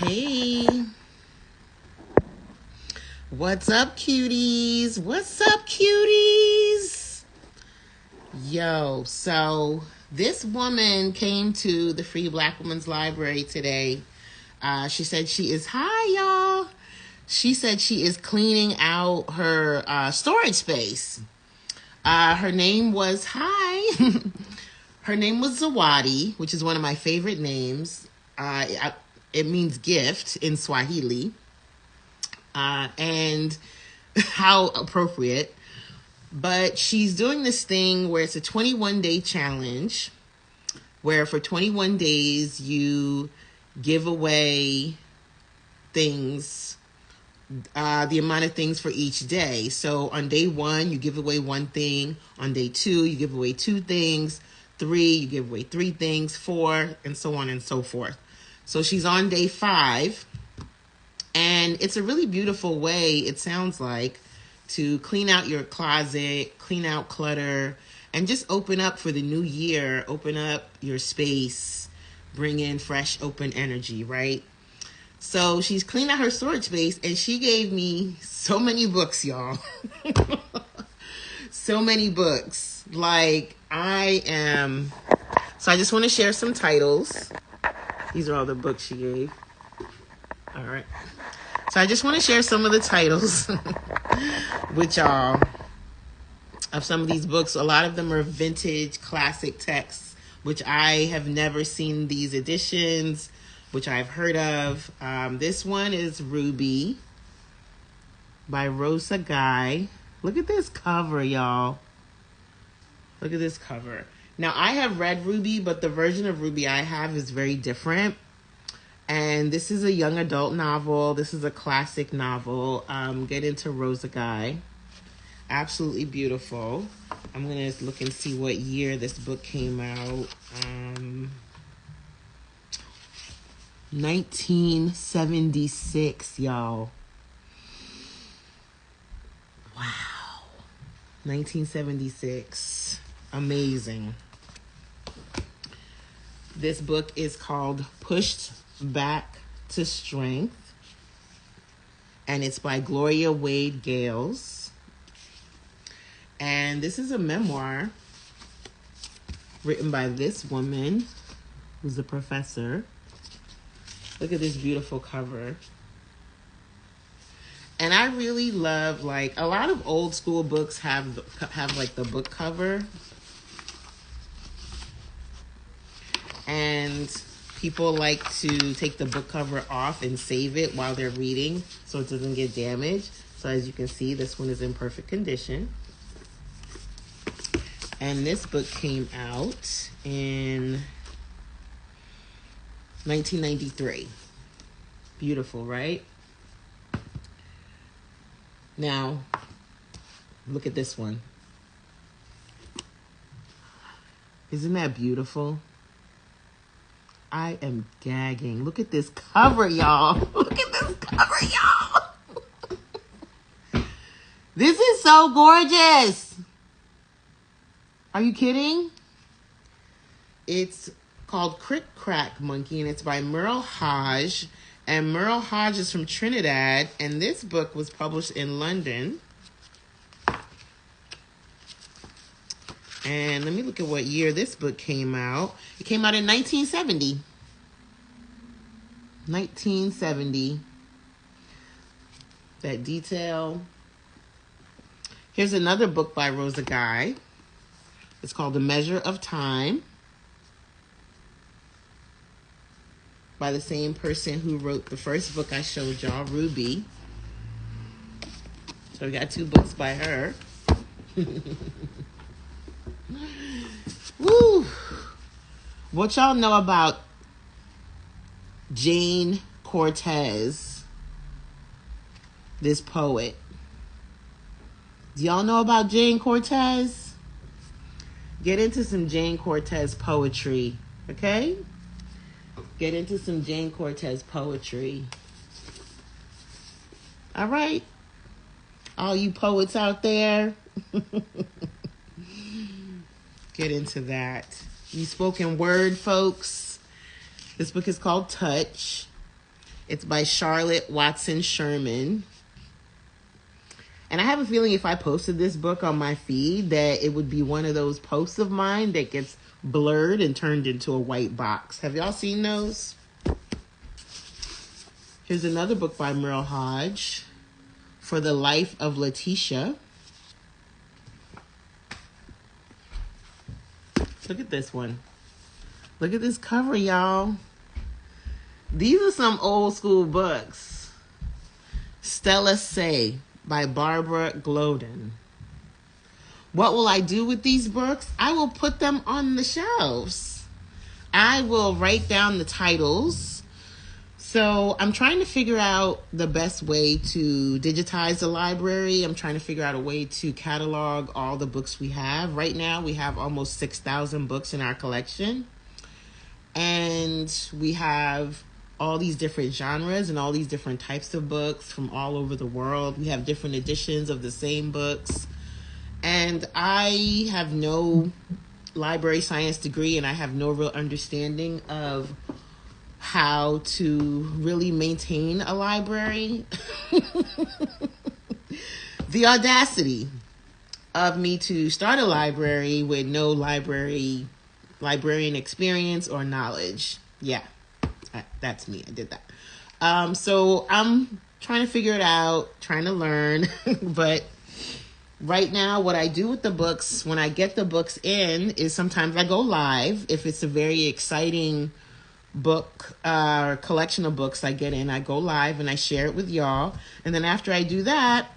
Hey, what's up, cuties? What's up, cuties? Yo, so this woman came to the Free Black Women's Library today. She said she is, hi, y'all. She said she is cleaning out her storage space. Her name was, hi. Her name was Zawadi, which is one of my favorite names. It means gift in Swahili. And how appropriate. But she's doing this thing where it's a 21-day challenge, where for 21 days you give away things, the amount of things for each day. So on day 1, you give away 1 thing. On day 2, you give away 2 things. 3, you give away 3 things. 4, and so on and so forth. So she's on day 5. And it's a really beautiful way, it sounds like, to clean out your closet, clean out clutter, and just open up for the new year. Open up your space, bring in fresh, open energy, right? So she's cleaned out her storage space, and she gave me so many books, y'all. So many books. Like, So I just want to share some titles. These are all the books she gave. All right. So I just want to share some of the titles with y'all of some of these books. A lot of them are vintage classic texts, which I have never seen these editions, which I've heard of. This one is Ruby by Rosa Guy. Look at this cover, y'all. Look at this cover. Now, I have read Ruby, but the version of Ruby I have is very different. And this is a young adult novel. This is a classic novel. Get into Rosa Guy. Absolutely beautiful. I'm going to look and see what year this book came out. 1976, y'all. Wow. 1976. Amazing. This book is called Pushed Back to Strength, and it's by Gloria Wade Gales. And this is a memoir written by this woman who's a professor. Look at this beautiful cover. And I really love, like, a lot of old school books have like the book cover, and people like to take the book cover off and save it while they're reading so it doesn't get damaged. So as you can see, this one is in perfect condition. And this book came out in 1993. Beautiful, right? Now, look at this one. Isn't that beautiful? I am gagging. Look at this cover, y'all. Look at this cover, y'all. This is so gorgeous. Are you kidding? It's called Crick Crack Monkey, and it's by Merle Hodge. And Merle Hodge is from Trinidad, and this book was published in London. And let me look at what year this book came out. It came out in 1970. 1970. That detail. Here's another book by Rosa Guy. It's called The Measure of Time, by the same person who wrote the first book I showed y'all, Ruby. So we got 2 books by her. Woo! What y'all know about Jane Cortez, this poet? Do y'all know about Jane Cortez? Get into some Jane Cortez poetry, okay? Get into some Jane Cortez poetry. All right? All you poets out there, get into that. You spoken word folks, this book is called Touch. It's by Charlotte Watson Sherman. And I have a feeling if I posted this book on my feed that it would be one of those posts of mine that gets blurred and turned into a white box. Have y'all seen those? Here's another book by Merle Hodge, For the Life of Letitia. Look at this one. Look at this cover, y'all. These are some old school books. Stella Say by Barbara Gloden. What will I do with these books? I will put them on the shelves. I will write down the titles. So I'm trying to figure out the best way to digitize the library. I'm trying to figure out a way to catalog all the books we have. Right now we have almost 6,000 books in our collection. And we have all these different genres and all these different types of books from all over the world. We have different editions of the same books. And I have no library science degree, and I have no real understanding of how to really maintain a library. The audacity of me to start a library with no librarian experience or knowledge. Yeah. That's me. I did that. So I'm trying to figure it out, trying to learn. But right now, what I do with the books, when I get the books in, is sometimes I go live. If it's a very exciting book or collection of books I get in, I go live and I share it with y'all. And then after I do that,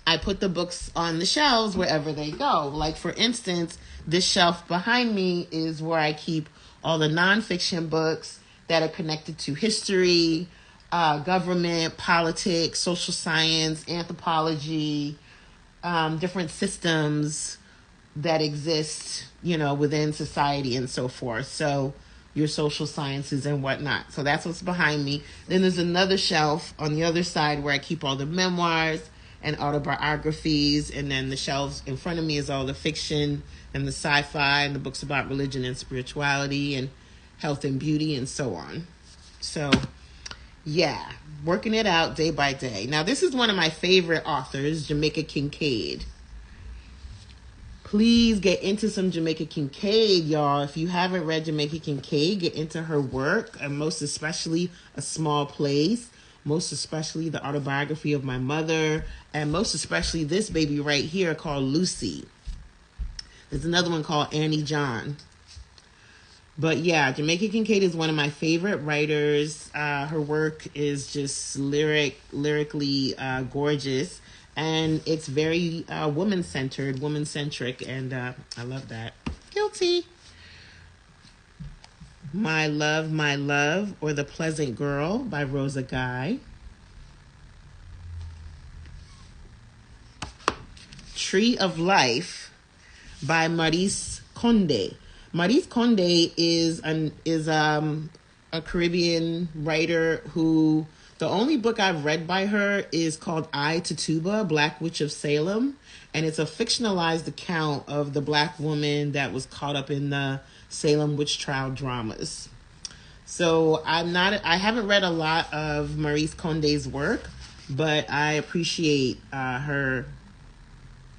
I put the books on the shelves wherever they go. Like, for instance, this shelf behind me is where I keep all the nonfiction books that are connected to history, government, politics, social science, anthropology, different systems that exist, within society and so forth. So your social sciences and whatnot. So that's what's behind me. Then there's another shelf on the other side where I keep all the memoirs and autobiographies. And then the shelves in front of me is all the fiction and the sci-fi and the books about religion and spirituality and health and beauty and so on. So, yeah, working it out day by day. Now, this is one of my favorite authors, Jamaica Kincaid. Please get into some Jamaica Kincaid, y'all. If you haven't read Jamaica Kincaid, get into her work, and most especially A Small Place, most especially the autobiography of my mother, and most especially this baby right here called Lucy. There's another one called Annie John. But yeah, Jamaica Kincaid is one of my favorite writers. Her work is just lyrically gorgeous. And it's very woman-centered, woman-centric. And I love that. Guilty. My Love, or The Pleasant Girl by Rosa Guy. Tree of Life by Maurice Condé. Maurice Condé is a Caribbean writer who, the only book I've read by her is called I, Tituba, Black Witch of Salem. And it's a fictionalized account of the black woman that was caught up in the Salem witch trial dramas. So I haven't read a lot of Maurice Condé's work, but I appreciate her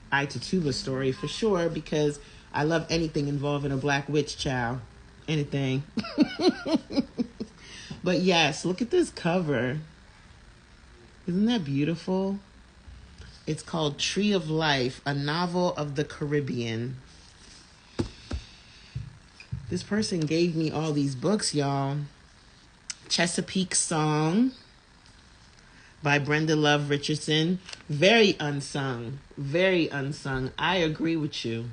I, Tituba story for sure, because I love anything involving a black witch child. Anything. But yes, look at this cover. Isn't that beautiful? It's called Tree of Life, a novel of the Caribbean. This person gave me all these books, y'all. Chesapeake Song by Brenda Love Richardson. Very unsung. Very unsung. I agree with you.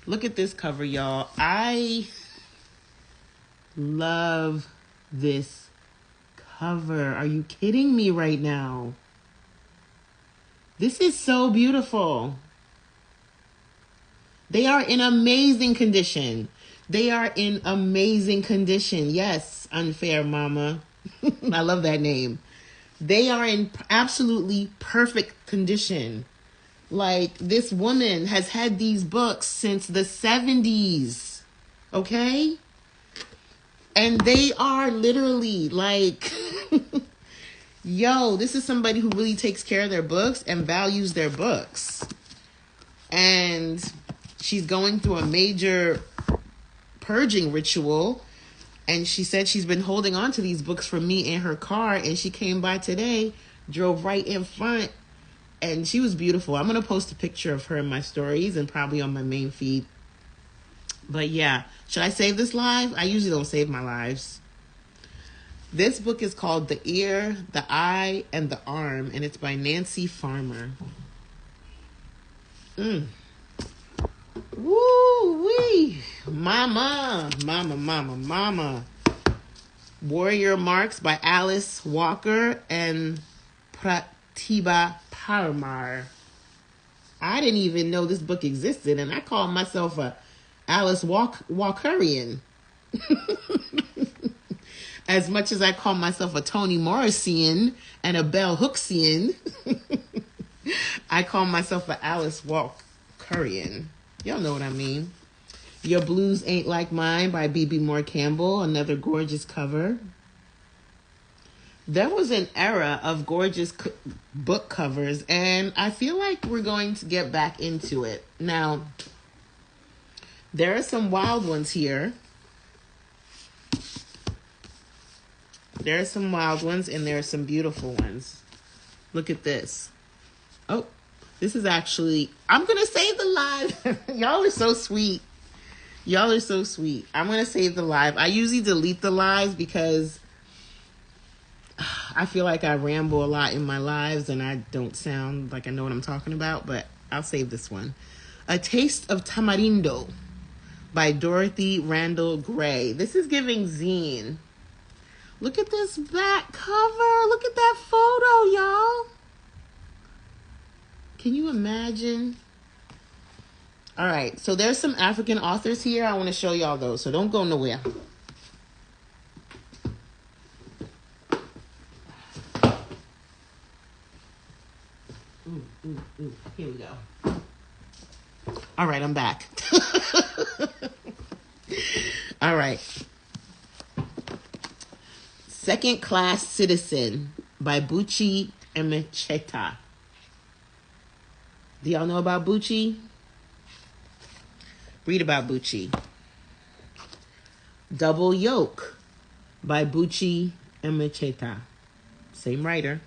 Look at this cover, y'all. I love this cover. Are you kidding me right now? This is so beautiful. They are in amazing condition. They are in amazing condition. Yes, Unfair Mama. I love that name. They are in absolutely perfect condition. Like, this woman has had these books since the 70s. Okay? And they are literally like, yo, this is somebody who really takes care of their books and values their books. And she's going through a major purging ritual. And she said she's been holding on to these books for me in her car. And she came by today, drove right in front. And she was beautiful. I'm going to post a picture of her in my stories and probably on my main feed. But yeah, should I save this live? I usually don't save my lives. This book is called The Ear, the Eye, and the Arm, and it's by Nancy Farmer. Woo-wee. Mama. Warrior Marks by Alice Walker and Pratibha Parmar. I didn't even know this book existed, and I call myself a Alice Walkerian. As much as I call myself a Toni Morrisian and a Bell Hooksian, I call myself a Alice Walkerian. Y'all know what I mean. Your Blues Ain't Like Mine by B.B. Moore Campbell, another gorgeous cover. There was an era of gorgeous book covers, and I feel like we're going to get back into it. Now, there are some wild ones here. There are some wild ones, and there are some beautiful ones. Look at this. Oh, this is actually... I'm going to save the live. Y'all are so sweet. Y'all are so sweet. I'm going to save the live. I usually delete the lives because I feel like I ramble a lot in my lives and I don't sound like I know what I'm talking about, but I'll save this one. A Taste of Tamarindo by Dorothy Randall Gray. This is giving zine. Look at this back cover. Look at that photo, y'all. Can you imagine? All right, so there's some African authors here. I want to show y'all those, so don't go nowhere. Here we go. All right, I'm back. All right. Second Class Citizen by Buchi Emecheta. Do y'all know about Buchi? Read about Buchi. Double Yoke by Buchi Emecheta. Same writer.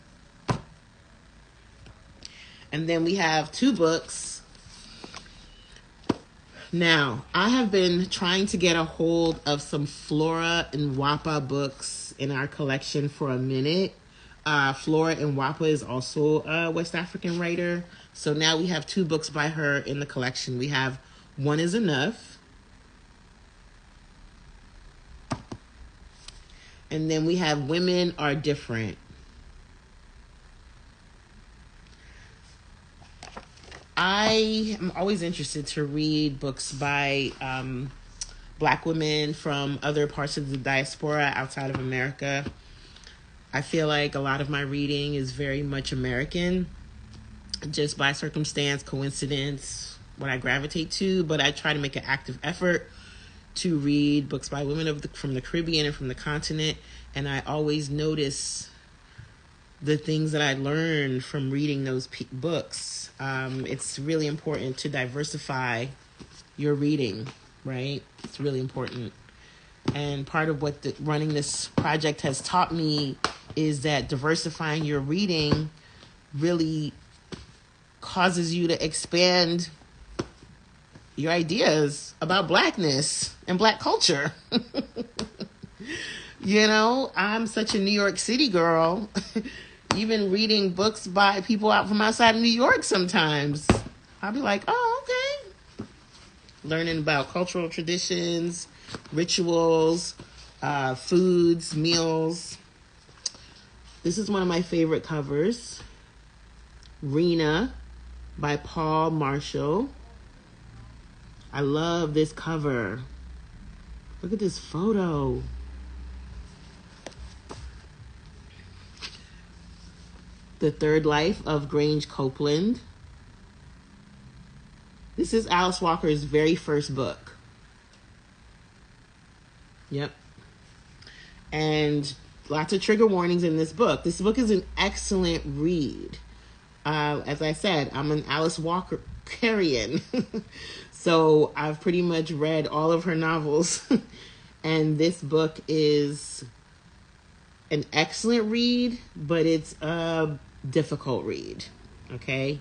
And then we have two books. Now, I have been trying to get a hold of some Flora and Wapa books in our collection for a minute. Flora and Wapa is also a West African writer. So now we have two books by her in the collection. We have One Is Enough. And then we have Women Are Different. I am always interested to read books by Black women from other parts of the diaspora outside of America. I feel like a lot of my reading is very much American, just by circumstance, coincidence, what I gravitate to, but I try to make an active effort to read books by women from the Caribbean and from the continent, and I always notice the things that I learned from reading those books. It's really important to diversify your reading, right? It's really important. And part of what running this project has taught me is that diversifying your reading really causes you to expand your ideas about Blackness and Black culture. You know, I'm such a New York City girl. Even reading books by people out from outside of New York sometimes, I'll be like, oh, okay. Learning about cultural traditions, rituals, foods, meals. This is one of my favorite covers. Rena by Paul Marshall. I love this cover. Look at this photo. The Third Life of Grange Copeland. This is Alice Walker's very first book. Yep. And lots of trigger warnings in this book. This book is an excellent read. As I said, I'm an Alice Walkerian. So I've pretty much read all of her novels. And this book is an excellent read, but it's a difficult read. Okay?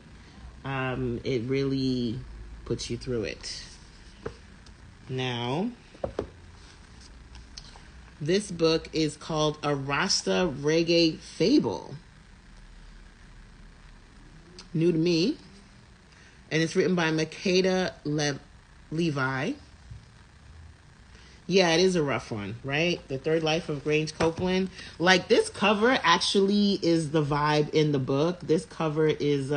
It really puts you through it. Now, this book is called A Rasta Reggae Fable. New to me. And it's written by Makeda Levi. Yeah, it is a rough one, right? The Third Life of Grange Copeland. Like, this cover actually is the vibe in the book. This cover is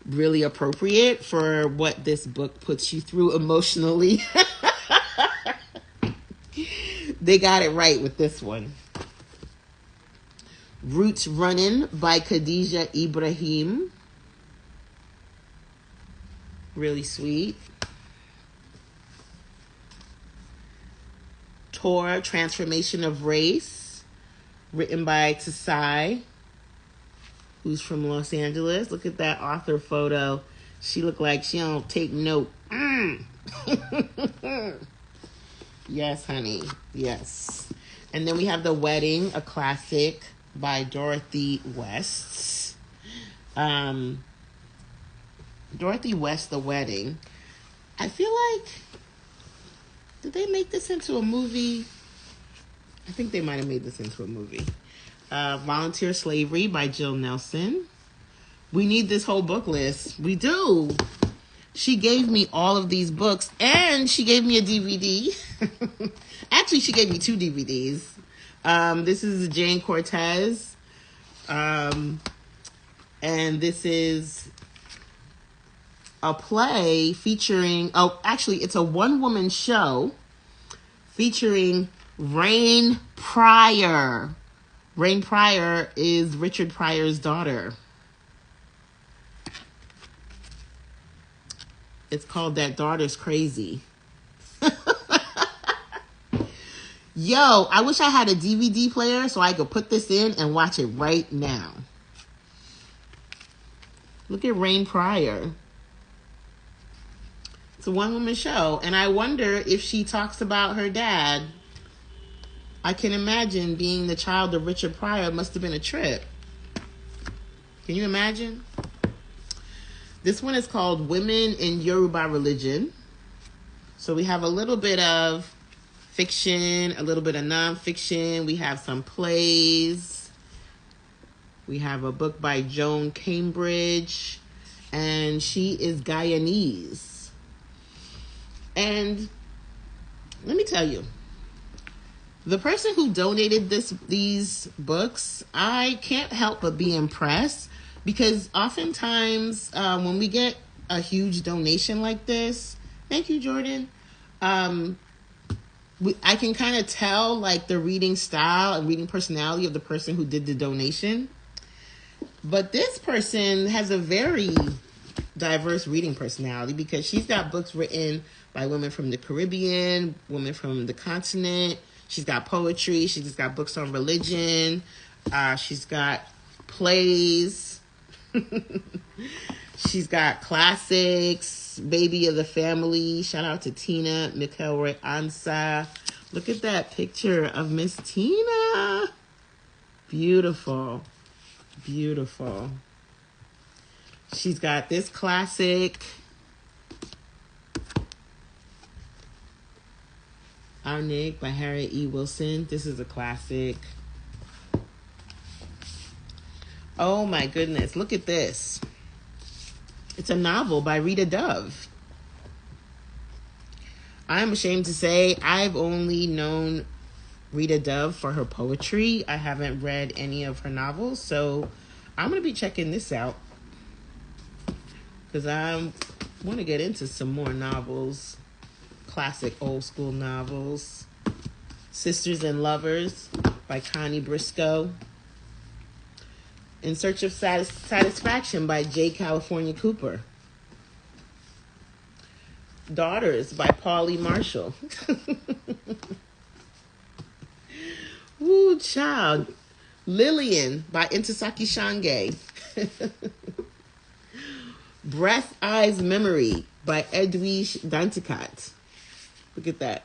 really appropriate for what this book puts you through emotionally. They got it right with this one. Roots Runnin' by Khadija Ibrahim. Really sweet. Tor, Transformation of Race, written by Tsai, who's from Los Angeles. Look at that author photo. She looked like she don't take note. Yes, honey. Yes. And then we have The Wedding, a classic by Dorothy West. Dorothy West, The Wedding. I feel like, did they make this into a movie? I think they might have made this into a movie. Volunteer Slavery by Jill Nelson. We need this whole book list. We do. She gave me all of these books, and she gave me a DVD. Actually, she gave me 2 DVDs. This is Jane Cortez. And this is a play featuring, it's a one-woman show featuring Rain Pryor. Rain Pryor is Richard Pryor's daughter. It's called That Daughter's Crazy. Yo, I wish I had a DVD player so I could put this in and watch it right now. Look at Rain Pryor. It's a one-woman show, and I wonder if she talks about her dad. I can imagine being the child of Richard Pryor must have been a trip. Can you imagine? This one is called Women in Yoruba Religion. So we have a little bit of fiction, a little bit of nonfiction. We have some plays. We have a book by Joan Cambridge, and she is Guyanese. And let me tell you, the person who donated these books, I can't help but be impressed, because oftentimes when we get a huge donation like this, thank you, Jordan, I can kind of tell like the reading style and reading personality of the person who did the donation. But this person has a very diverse reading personality, because she's got books written by women from the Caribbean, women from the continent. She's got poetry. She's got books on religion. She's got plays. She's got classics. Baby of the Family. Shout out to Tina McElroy Ansa. Look at that picture of Miss Tina. Beautiful. Beautiful. She's got this classic, Our Nick by Harriet E. Wilson. This is a classic. Oh my goodness, look at this. It's a novel by Rita Dove. I'm ashamed to say I've only known Rita Dove for her poetry. I haven't read any of her novels, so I'm going to be checking this out, because I want to get into some more novels, classic old school novels. Sisters and Lovers by Connie Briscoe. In Search of Satisfaction by J. California Cooper. Daughters by Pauli Marshall. Woo, child. Lillian by Intisaki Shange. Breath, Eyes, Memory by Edwige Danticat. Look at that.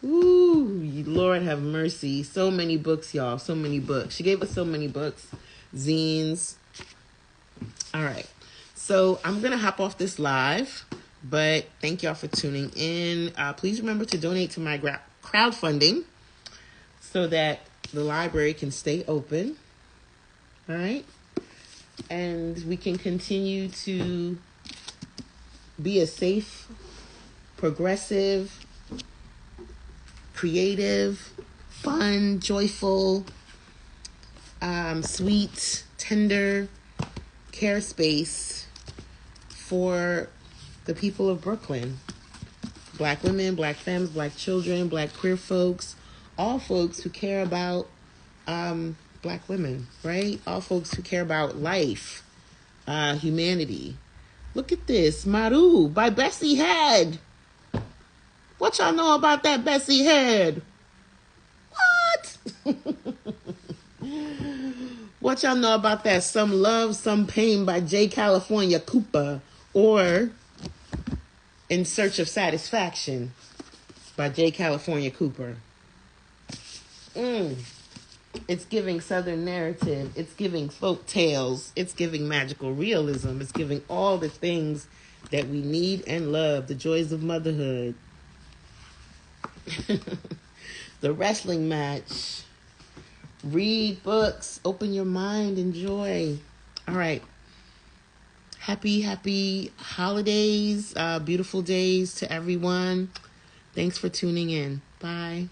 Ooh, Lord have mercy. So many books, y'all. So many books. She gave us so many books. Zines. All right. So I'm going to hop off this live. But thank y'all for tuning in. Please remember to donate to my crowdfunding so that the library can stay open. All right. And we can continue to be a safe, progressive, creative, fun, joyful, sweet, tender care space for the people of Brooklyn. Black women, black families, black children, black queer folks, all folks who care about black women, right? All folks who care about life, humanity. Look at this, Maru by Bessie Head. What y'all know about that Bessie Head? What? What y'all know about that Some Love, Some Pain by J. California Cooper, or In Search of Satisfaction by J. California Cooper? It's giving Southern narrative. It's giving folk tales. It's giving magical realism. It's giving all the things that we need and love. The joys of motherhood. The wrestling match. Read books. Open your mind. Enjoy. All right. Happy holidays. Beautiful days to everyone. Thanks for tuning in. Bye.